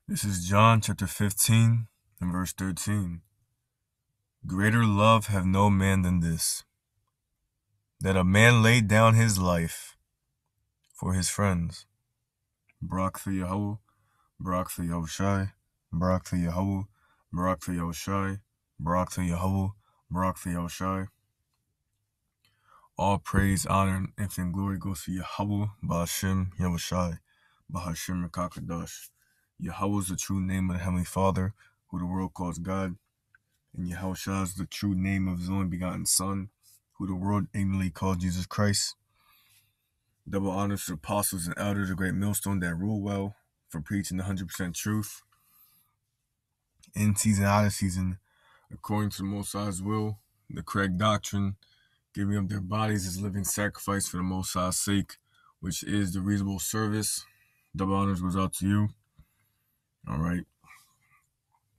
This is John chapter 15 and verse 13. Greater love have no man than this, that a man lay down his life for his friends. Barak the Yahweh, Barak the Yahushai, Barak the Yahweh, Barak the Yahushai, Barak the Yahweh, Barak the Yahushai. All praise, honor, and infinite glory goes to Yahweh, Ba'ashem, Yahushai, Ba'ashem, Rakakadash. Yahweh is the true name of the Heavenly Father, who the world calls God. And Yahushua is the true name of his only begotten Son, who the world ignorantly called Jesus Christ. Double honors to the apostles and elders, a great millstone that rule well for preaching the 100% truth. In season, out of season, according to the Most High's will, the correct doctrine, giving up their bodies as living sacrifice for the Most High's sake, which is the reasonable service. Double honors goes out to you. All right.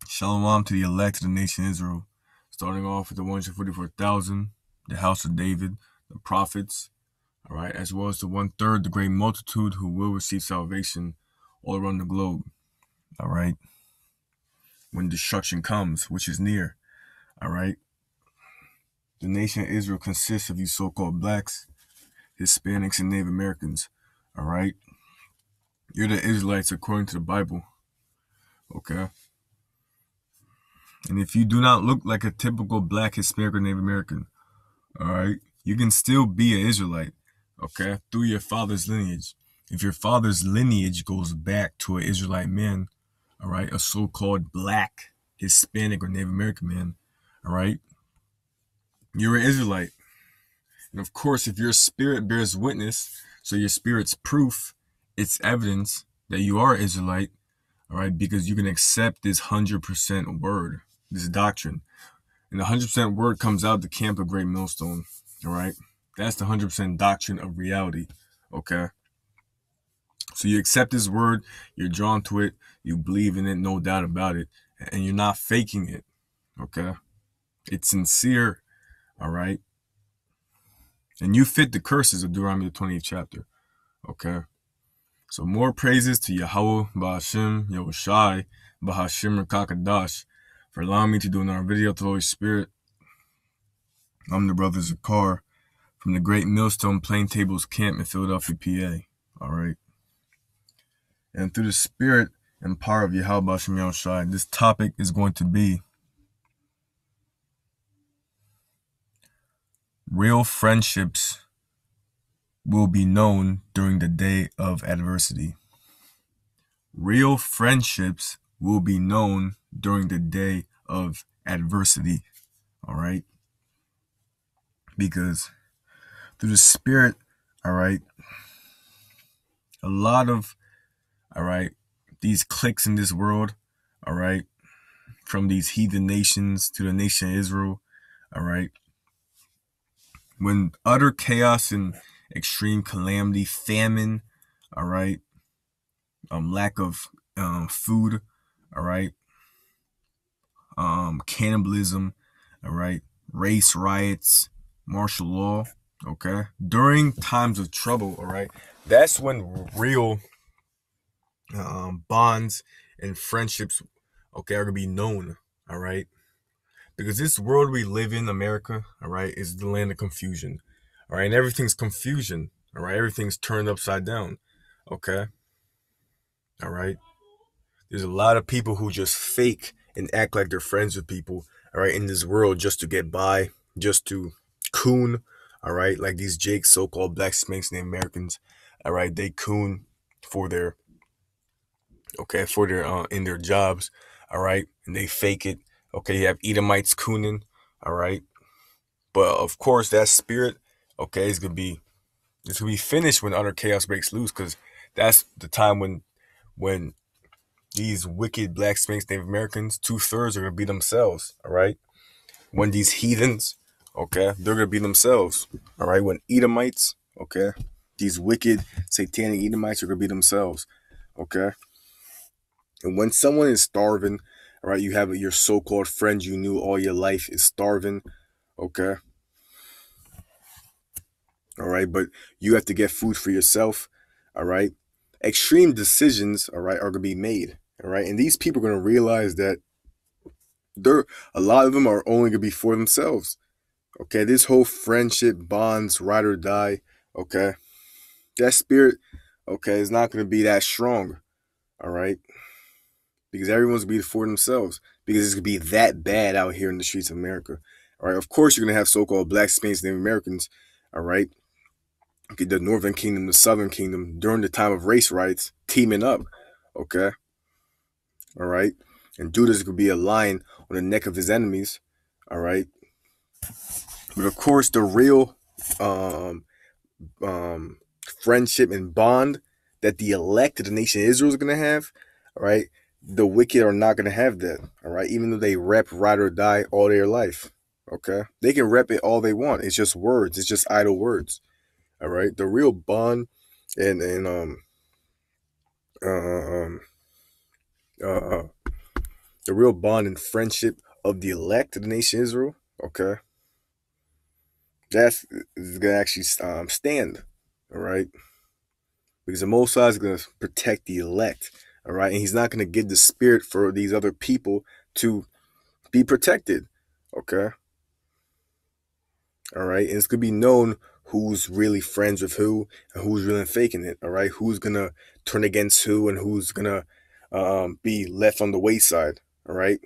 Shalom to the elect of the nation Israel, starting off with the 144,000, the house of David, the prophets, all right, as well as the 1/3, the great multitude who will receive salvation all around the globe, all right, when destruction comes, which is near, all right. The nation of Israel consists of you so-called blacks, Hispanics, and Native Americans, all right. You're the Israelites according to the Bible, okay. And if you do not look like a typical black, Hispanic, or Native American, all right, you can still be an Israelite, okay, through your father's lineage. If your father's lineage goes back to an Israelite man, all right, a so-called black, Hispanic, or Native American man, all right, you're an Israelite. And of course, if your spirit bears witness, so your spirit's proof, it's evidence that you are an Israelite, all right, because you can accept this 100% word, this doctrine. And the 100% word comes out of the camp of Great Millstone, all right? That's the 100% doctrine of reality, okay? So you accept this word, you're drawn to it, you believe in it, no doubt about it, and you're not faking it, okay? It's sincere, all right? And you fit the curses of Deuteronomy, the 20th chapter, okay? So more praises to Yahweh, Ba'ashem, Yahushai, Ba'ashem, Rakakadash, for allowing me to do another video to the Holy Spirit. I'm the brother Zakar from the Great Millstone Plain Tables Camp in Philadelphia, PA. All right. And through the spirit and power of Yahweh B'Shem Yahushai, this topic is going to be real friendships will be known during the day of adversity. Real friendships will be known during the day of adversity. All right. Because through the spirit, all right, a lot of, all right, these cliques in this world, all right, from these heathen nations to the nation of Israel, all right, when utter chaos and extreme calamity, famine, all right, lack of food, all right, cannibalism, all right, race riots, martial law, okay, during times of trouble, all right, that's when real bonds and friendships, okay, are gonna be known, all right, because this world we live in, America, all right, is the land of confusion, all right, and everything's confusion, all right, everything's turned upside down, okay, all right. There's a lot of people who just fake and act like they're friends with people, all right, in this world just to get by, just to coon, all right, like these Jakes, so-called black Hispanics and Americans, all right, they coon for their, okay, for their, in their jobs, all right, and they fake it, okay, you have Edomites cooning, all right, but of course that spirit, okay, it's gonna be finished when utter chaos breaks loose, because that's the time when these wicked black Hispanics, Native Americans, 2/3 are gonna be themselves. All right. When these heathens, okay, they're gonna be themselves. All right. When Edomites, okay, these wicked satanic Edomites are gonna be themselves. Okay. And when someone is starving, all right, you have your so-called friend you knew all your life is starving. Okay. All right, but you have to get food for yourself. All right. Extreme decisions, all right, are gonna be made. All right. And these people are going to realize that a lot of them are only going to be for themselves. Okay. This whole friendship, bonds, ride or die. Okay. That spirit, okay, is not going to be that strong. All right. Because everyone's going to be for themselves. Because it's going to be that bad out here in the streets of America. All right. Of course, you're going to have so called Black, Hispanics, Native Americans. All right. Okay, the Northern Kingdom, the Southern Kingdom, during the time of race riots, teaming up. Okay. All right. And Judas could be a lion on the neck of his enemies. All right. But of course, the real um, friendship and bond that the elect of the nation of Israel is going to have, all right, the wicked are not going to have that, all right, even though they rep ride or die all their life, okay? They can rep it all they want. It's just words. It's just idle words, all right? The real bond and uh, um, uh, the real bond and friendship of the elect of the nation of Israel, okay, that's going to actually stand, all right? Because the Most High is going to protect the elect, all right? And he's not going to give the spirit for these other people to be protected, okay? All right? And it's going to be known who's really friends with who and who's really faking it, all right? Who's going to turn against who and who's going to be left on the wayside, all right?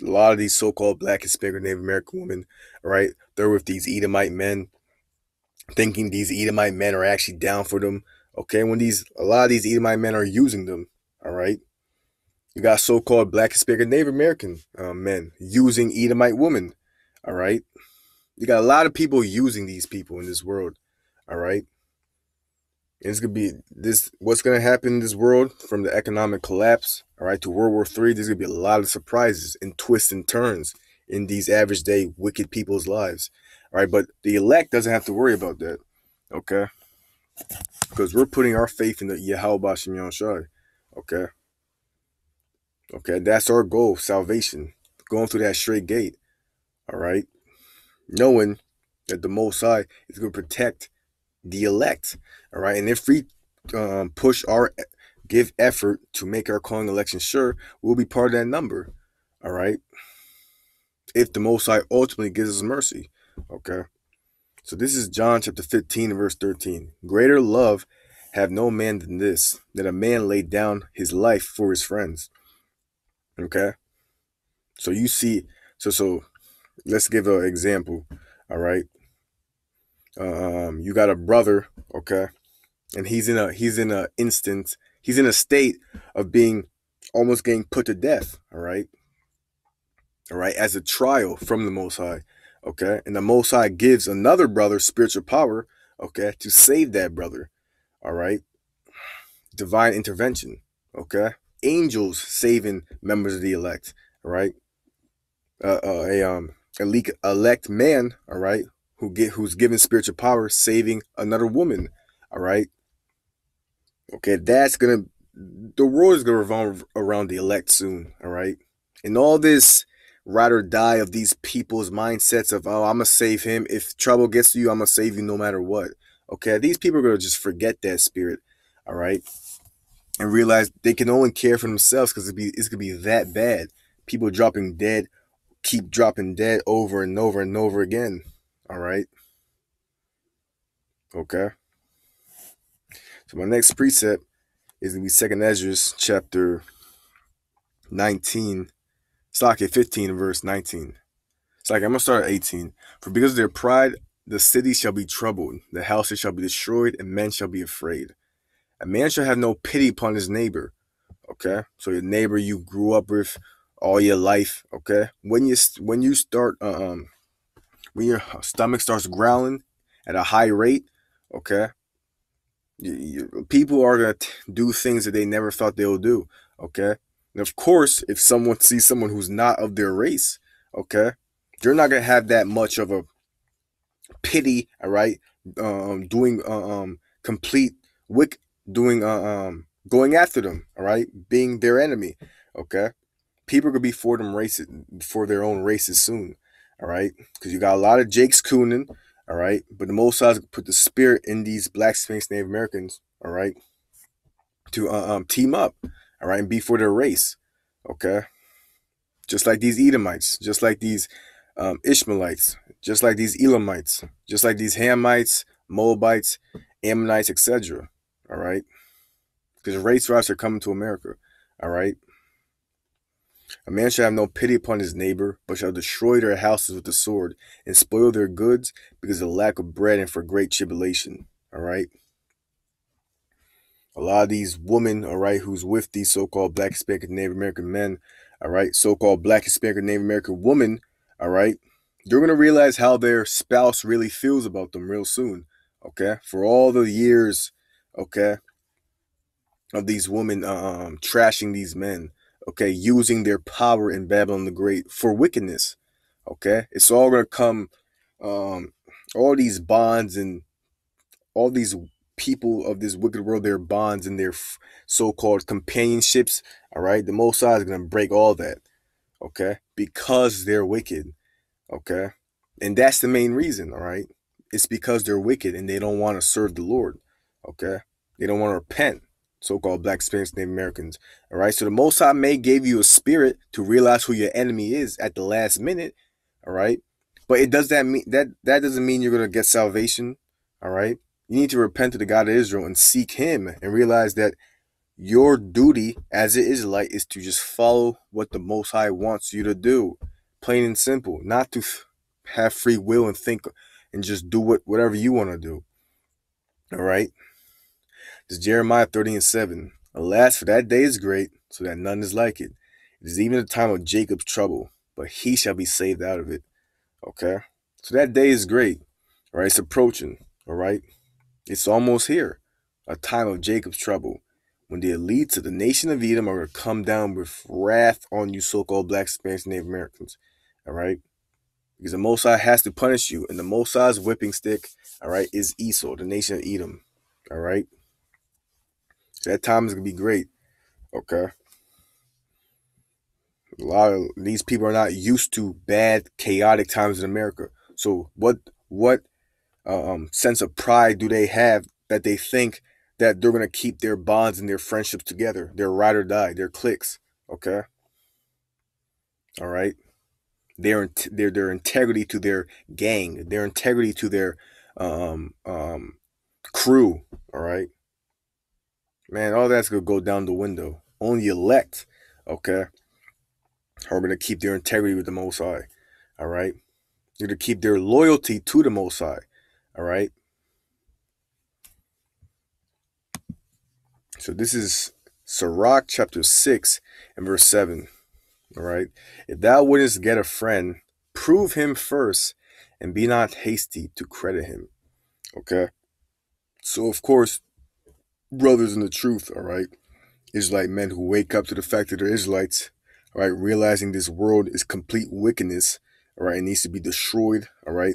A lot of these so-called Black, Hispanic, Native American women, all right, they're with these Edomite men, thinking these Edomite men are actually down for them. Okay, when a lot of these Edomite men are using them. All right, you got so-called Black, Hispanic, Native American men using Edomite women. All right, you got a lot of people using these people in this world. All right, and it's gonna be this. What's gonna happen in this world from the economic collapse, all right, to World War III? There's gonna be a lot of surprises and twists and turns in these average day wicked people's lives. All right, but the elect doesn't have to worry about that. Okay, because we're putting our faith in the Yahweh Shem Shai. Okay, okay, that's our goal, salvation, going through that straight gate. All right, knowing that the Most High is going to protect the elect. All right, and if we give effort to make our calling election sure, we'll be part of that number. All right, if the Most High ultimately gives us mercy. Okay, so this is John chapter 15 verse 13. Greater love have no man than this, that a man laid down his life for his friends. Okay, so you see, so let's give an example. All right, you got a brother, okay, and he's in a state of being almost getting put to death. All right, as a trial from the Most High. Okay, and the Most High gives another brother spiritual power, okay, to save that brother. All right, divine intervention. Okay, angels saving members of the elect. All right, elect man. All right, who's given spiritual power, saving another woman. All right. Okay, the world is gonna revolve around the elect soon. All right, and all this ride or die of these people's mindsets of, oh, I'm gonna save him. If trouble gets to you, I'm gonna save you no matter what. Okay, these people are gonna just forget that spirit. All right, and realize they can only care for themselves because it's gonna be that bad. People dropping dead, keep dropping dead over and over and over again. All right. Okay. So my next precept is gonna be Second Ezra chapter 19. It's like 15 verse 19. It's like I'm gonna start at 18. For because of their pride, the city shall be troubled, the houses shall be destroyed, and men shall be afraid. A man shall have no pity upon his neighbor. Okay, so your neighbor you grew up with all your life. Okay, when you start when your stomach starts growling at a high rate, okay, people are gonna do things that they never thought they would do. Okay, and of course, if someone sees someone who's not of their race, okay, you're not gonna have that much of a pity. All right, doing complete wick, doing going after them. All right, being their enemy. Okay, people are gonna be for them races, for their own races soon. All right, because you got a lot of Jakes Coonan. All right, but the Most High put the spirit in these Black, Hispanics, Native Americans. All right, to team up. all right, and be for their race, okay? Just like these Edomites, just like these Ishmaelites, just like these Elamites, just like these Hamites, Moabites, Ammonites, etc. All right, because race riots are coming to America. All right, a man shall have no pity upon his neighbor, but shall destroy their houses with the sword and spoil their goods because of the lack of bread and for great tribulation. All right. A lot of these women, all right, who's with these so-called Black, Hispanic, Native American men, all right, so-called Black, Hispanic, Native American women, all right, they're gonna realize how their spouse really feels about them real soon. Okay, for all the years, okay, of these women trashing these men, okay, using their power in Babylon the Great for wickedness. Okay, it's all gonna come, um, all these bonds and all these people of this wicked world, their bonds and their so-called companionships. All right, the Most High is gonna break all that. Okay, because they're wicked. Okay, and that's the main reason. All right, it's because they're wicked and they don't want to serve the Lord. Okay, they don't want to repent. So-called Black, Spanish, Native Americans. All right, so the Most High may give you a spirit to realize who your enemy is at the last minute. All right, but it does that mean that doesn't mean you're gonna get salvation. All right, you need to repent to the God of Israel and seek Him and realize that your duty as an Israelite is to just follow what the Most High wants you to do, plain and simple. Not to have free will and think and just do whatever you want to do. All right. This is Jeremiah 30:7. Alas, for that day is great, so that none is like it. It is even the time of Jacob's trouble, but he shall be saved out of it. Okay. So that day is great. All right. It's approaching. All right. It's almost here. A time of Jacob's trouble, when the elites of the nation of Edom are going to come down with wrath on you so-called Black, Spanish, Native Americans. All right? Because the Most High has to punish you. And the Most High's whipping stick, all right, is Esau, the nation of Edom. All right? So that time is going to be great. Okay? A lot of these people are not used to bad, chaotic times in America. So what sense of pride do they have that they think that they're going to keep their bonds and their friendships together, their ride or die, their cliques? Okay, all right, their integrity to their gang, their integrity to their um, um, crew. All right, man, all that's going to go down the window. Only elect, okay, are going to keep their integrity with the Most High. All right, they're to keep their loyalty to the Most High. All right. So this is Sirach chapter 6 and verse 7. All right. If thou wouldest get a friend, prove him first and be not hasty to credit him. Okay. So, of course, brothers in the truth, all right, Israelite men who wake up to the fact that they're Israelites, all right, realizing this world is complete wickedness, all right, it needs to be destroyed, all right.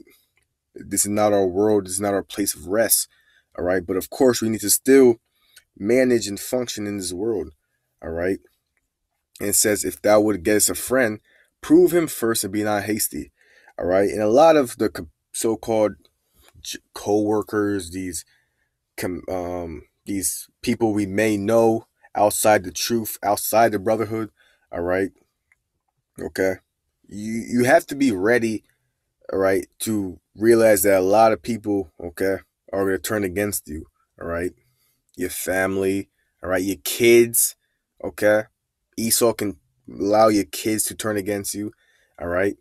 This is not our world. This is not our place of rest, all right. But, of course, we need to still manage and function in this world, all right. And it says, if thou would get us a friend, prove him first and be not hasty, all right. And a lot of the so-called co-workers, these people we may know outside the truth, outside the brotherhood, all right. Okay, you have to be ready, all right, to realize that a lot of people, okay, are going to turn against you, all right. Your family, all right, your kids, okay. Esau can allow your kids to turn against you, all right.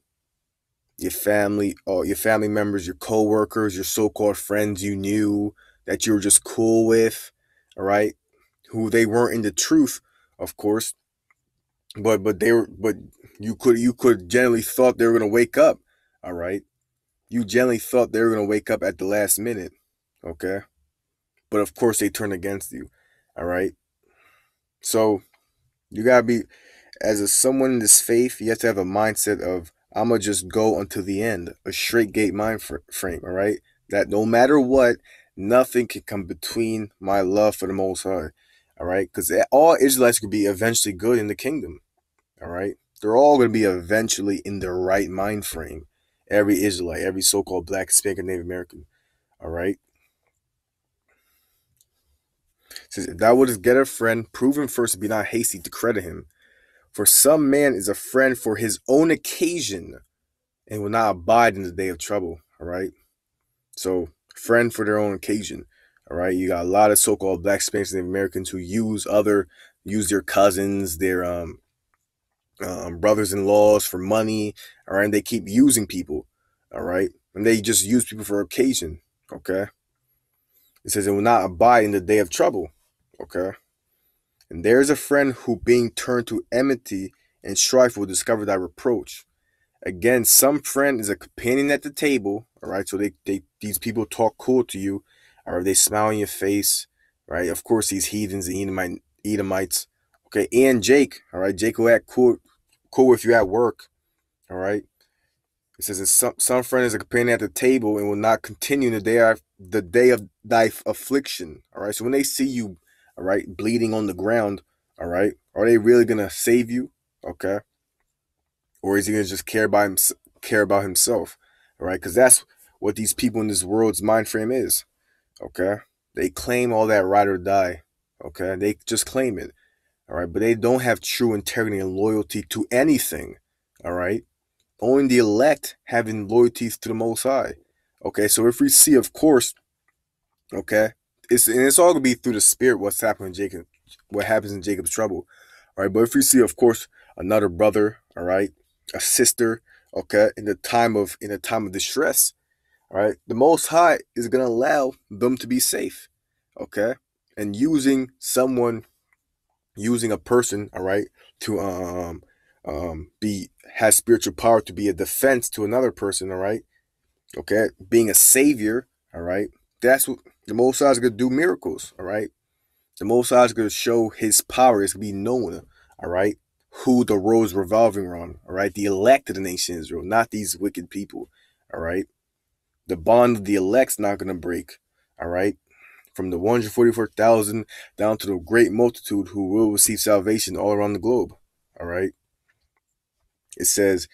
Your family, or your family members, your co-workers, your so-called friends you knew that you were just cool with, all right, who they weren't in the truth, of course, but they were, but you could generally thought they were gonna wake up, all right. You generally thought they were gonna wake up at the last minute, okay, but of course they turned against you, all right. So you gotta be, as a someone in this faith, you have to have a mindset of I'm gonna just go until the end, a straight gate mind frame. All right, that no matter what, nothing can come between my love for the Most High. All right, because all Israelites could be eventually good in the kingdom. All right, they're all gonna be eventually in the right mind frame. Every Israelite, every so-called Black, Hispanic, Native American. All right. says, if thou wouldst get a friend, prove him first, and be not hasty to credit him. For some man is a friend for his own occasion, and will not abide in the day of trouble. All right. So, friend for their own occasion. All right. You got a lot of so-called black Spanish Native Americans who use their cousins, their brothers-in-laws for money. All right. And they keep using people. All right. And they just use people for occasion. Okay. It says it will not abide in the day of trouble. Okay. And there is a friend who, being turned to enmity and strife, will discover thy reproach. Again, some friend is a companion at the table. All right. So these people talk cool to you. Or they smile in your face. Right. Of course, these heathens, the Edomites. Okay. And Jake. All right. Jake will act cool with you at work. All right. It says that some friend is a companion at the table and will not continue in the day of thy affliction. All right. So when they see you, all right, bleeding on the ground, all right, are they really gonna save you? Okay. Or is he gonna just care about himself? All right, because that's what these people in this world's mind frame is. Okay. They claim all that ride or die. Okay. They just claim it. All right. But they don't have true integrity and loyalty to anything. All right. Only the elect having loyalties to the Most High. Okay, so if we see, of course, okay, it's all gonna be through the Spirit what happens in Jacob's trouble. All right, but if we see, of course, another brother, all right, a sister, okay, in the time of distress, all right, the Most High is gonna allow them to be safe, okay, and using a person, all right, to be has spiritual power to be a defense to another person, all right, okay, being a savior, all right, that's what the Most High is gonna do, miracles, all right, the Most High is gonna show His power. It's gonna be known, all right, who the road is revolving around, all right, the elect of the nation of Israel, not these wicked people, all right, the bond of the elect's not gonna break, all right, from the 144,000 down to the great multitude who will receive salvation all around the globe. All right. It says,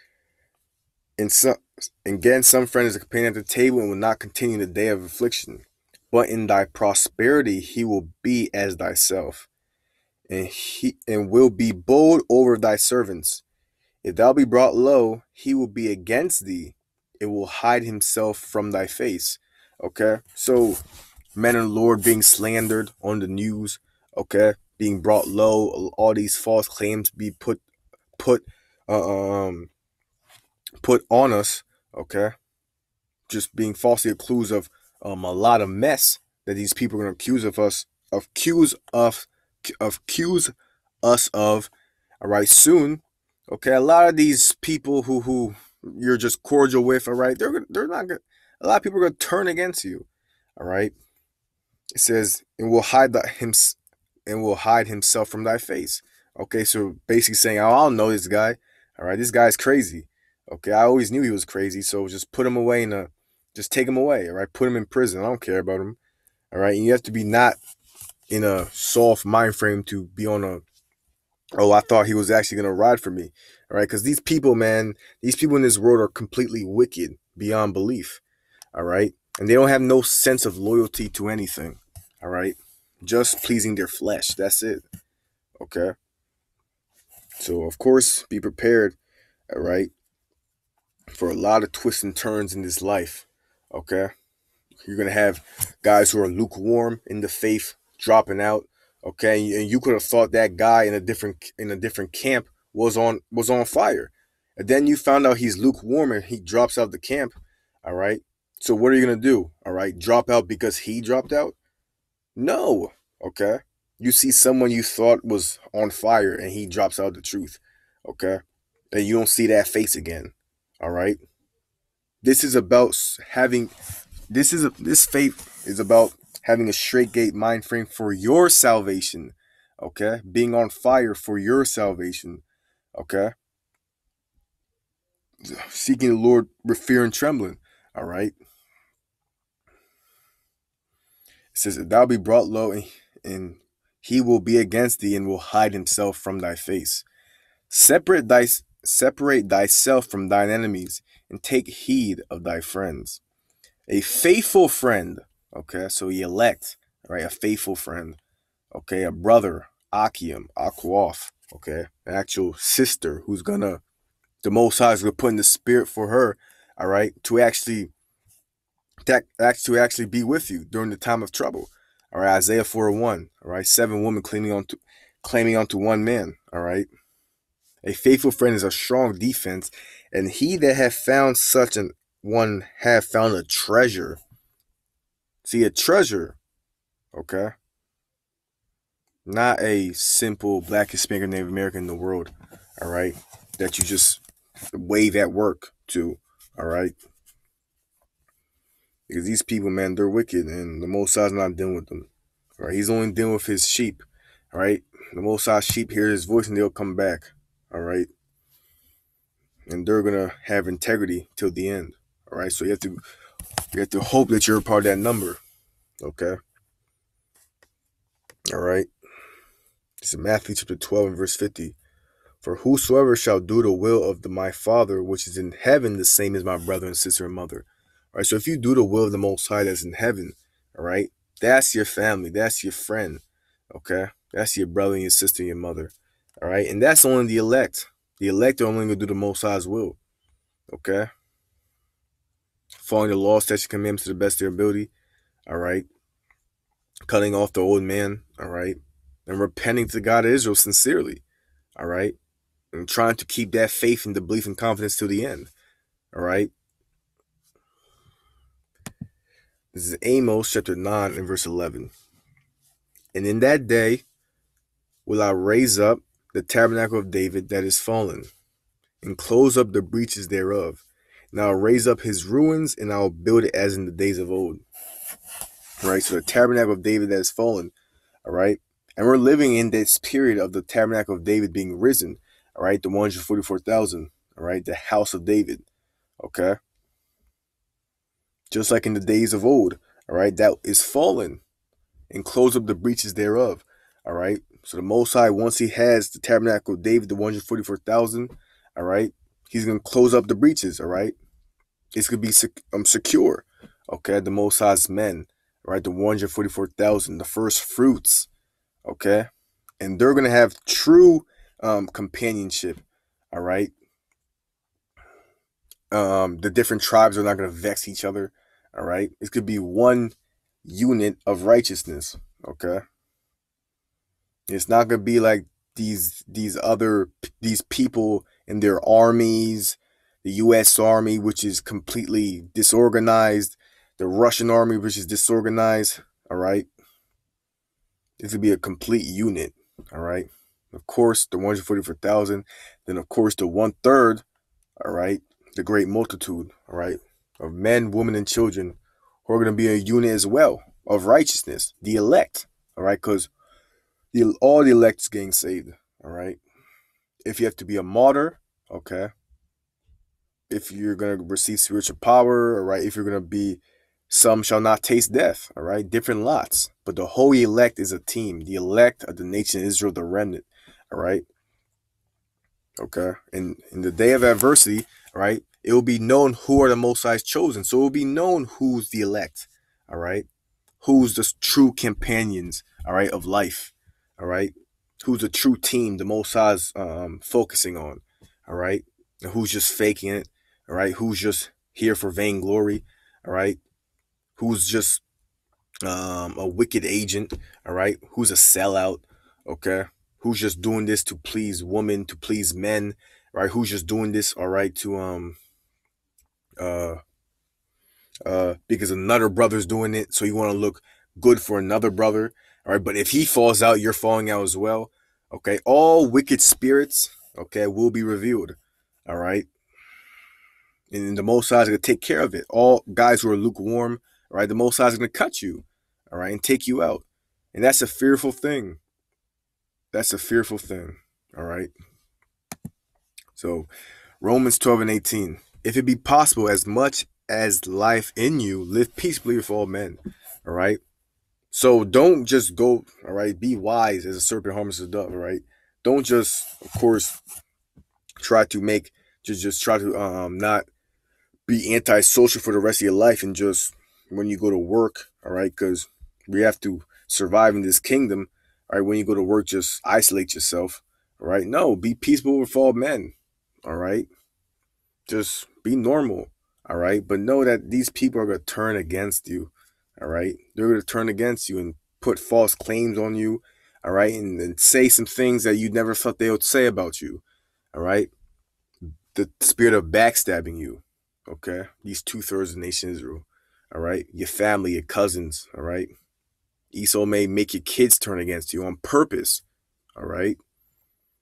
again, some friend is a companion at the table and will not continue in the day of affliction. But in thy prosperity he will be as thyself, and will be bold over thy servants. If thou be brought low, he will be against thee. It will hide himself from thy face. Okay. So men of the Lord being slandered on the news, okay, being brought low, all these false claims be put uh, um put on us, okay, just being falsely accused of a lot of mess that these people are gonna accuse us of, all right, soon, okay. A lot of these people who you're just cordial with, all right, they're not gonna. A lot of people are gonna turn against you, all right. It says, and will hide himself from thy face. Okay, so basically saying, oh, I don't know this guy. All right, this guy's crazy. Okay, I always knew he was crazy, so just put him away just take him away. All right, put him in prison. I don't care about him. All right, and you have to be not in a soft mind frame to be on oh, I thought he was actually gonna ride for me. All right, because these people, man, these people in this world are completely wicked beyond belief. All right, and they don't have no sense of loyalty to anything. All right, just pleasing their flesh. That's it. Okay. So of course, be prepared. All right, for a lot of twists and turns in this life. Okay, you're gonna have guys who are lukewarm in the faith dropping out. Okay, and you could have thought that guy in a different camp was on fire, and then you found out he's lukewarm and he drops out the camp. All right. So what are you gonna do? All right, drop out because he dropped out? No. Okay. You see someone you thought was on fire and he drops out the truth. Okay. And you don't see that face again. All right. This is about having this faith is about having a straight gate mind frame for your salvation. Okay. Being on fire for your salvation. Okay. Seeking the Lord with fear and trembling. All right. It says, if thou be brought low, and he will be against thee and will hide himself from thy face. Separate thyself from thine enemies and take heed of thy friends. A faithful friend, okay, so he elect, right, a faithful friend, okay, a brother, Akim, Akwath, okay, an actual sister who's gonna, the Most High is gonna put in the spirit for her, all right, to actually be with you during the time of trouble. All right, Isaiah 4:1. All right, 7 women claiming onto one man. All right, a faithful friend is a strong defense, and he that hath found such an one have found a treasure. See, a treasure, okay, not a simple black, Hispanic, Native American in the world. All right, that you just wave at work to. All right, because these people, man, they're wicked, and the Most High's not dealing with them. All right, he's only dealing with his sheep. All right, the Most High sheep hear his voice and they'll come back. All right, and they're gonna have integrity till the end. All right, so you have to hope that you're a part of that number. Okay. All right. This is Matthew chapter 12 and verse 50. For whosoever shall do the will of my Father which is in heaven, the same as my brother and sister and mother. All right, so if you do the will of the Most High that's in heaven, all right, that's your family, that's your friend, okay, that's your brother and your sister and your mother, all right, and that's only the elect. The elect are only going to do the Most High's will, okay, following the law, statutes, commandments to the best of their ability, all right, cutting off the old man, all right, and repenting to God of Israel sincerely, all right, and trying to keep that faith and the belief and confidence to the end, all right. This is Amos chapter 9 and verse 11. And in that day will I raise up the tabernacle of David that is fallen, and close up the breaches thereof. And I'll raise up his ruins, and I'll build it as in the days of old. All right, so the tabernacle of David that is fallen, all right? And we're living in this period of the tabernacle of David being risen, all right? The 144,000, all right? The house of David, okay? Just like in the days of old, all right? That is fallen, and close up the breaches thereof, all right? So the Most High, once he has the tabernacle of David, the 144,000, all right, he's going to close up the breaches, all right? It's going to be secure, okay? The Most High's men, all right, the 144,000, the first fruits, okay? And they're going to have true companionship, all right? The different tribes are not going to vex each other, all right? It could be one unit of righteousness, okay? It's not gonna be like these people and their armies, the U.S. Army, which is completely disorganized, the Russian army, which is disorganized. All right, this would be a complete unit. All right, of course the 144,000, then of course the 1/3. All right, the great multitude. All right, of men, women, and children who are gonna be a unit as well of righteousness, the elect. All right, because all the elect is getting saved, all right? If you have to be a martyr, okay? If you're going to receive spiritual power, all right? If you're going to be, some shall not taste death, all right? Different lots. But the whole elect is a team. The elect of the nation of Israel, the remnant, all right? Okay? And in the day of adversity, all right, it will be known who are the Most High's chosen. So it will be known who's the elect, all right? Who's the true companions, all right, of life. All right, who's a true team the Most High's focusing on, all right, and who's just faking it, all right, who's just here for vainglory, all right, who's just a wicked agent, all right, who's a sellout, okay, who's just doing this to please women, to please men, right, who's just doing this, all right, to because another brother's doing it, so you want to look good for another brother. All right, but if he falls out, you're falling out as well. Okay, all wicked spirits, okay, will be revealed. All right, and the Most High is going to take care of it. All guys who are lukewarm, all right, the Most High is going to cut you, all right, and take you out. And that's a fearful thing. That's a fearful thing. All right. So Romans 12 and 18. If it be possible, as much as life in you, live peaceably with all men. All right. So don't just go, all right, be wise as a serpent, harmless as a dove, all right? Don't just, of course, try to not be antisocial for the rest of your life and just when you go to work, all right, because we have to survive in this kingdom, All right, when you go to work, just isolate yourself. All right, no, be peaceable with all men. All right, just be normal. All right, but know that these people are gonna turn against you. All right, they're gonna turn against you and put false claims on you. All right, and say some things that you never thought they would say about you. All right, the spirit of backstabbing you. Okay, these 2/3 of the nation Israel. All right, your family, your cousins. All right, Esau may make your kids turn against you on purpose. All right,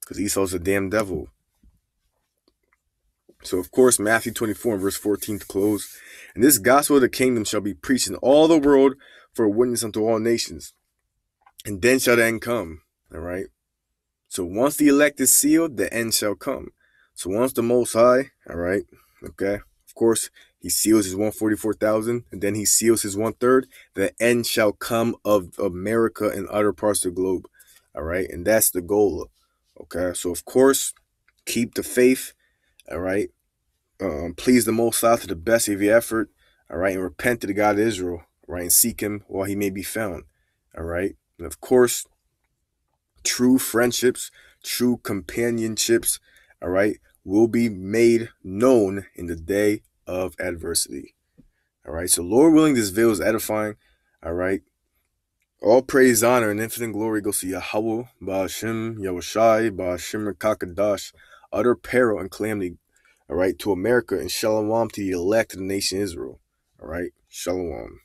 because Esau's a damn devil. So, of course, Matthew 24 and verse 14 to close. And this gospel of the kingdom shall be preached in all the world for a witness unto all nations. And then shall the end come. All right. So once the elect is sealed, the end shall come. So once the Most High, all right, okay, of course, he seals his 144,000, and then he seals his 1/3, the end shall come of America and other parts of the globe. All right. And that's the goal. Okay. So, of course, keep the faith. All right. Please the Most High to the best of your effort. All right. And repent to the God of Israel. All right. And seek him while he may be found. All right. And of course, true friendships, true companionships, all right, will be made known in the day of adversity. All right. So, Lord willing, this video is edifying. All right. All praise, honor, and infinite glory goes to Yahweh, Ba'ashem, Yahushai, Ba'ashem, Kakadash, utter peril and calamity, all right, to America, and shalom to the elect of the nation Israel. All right. Shalom.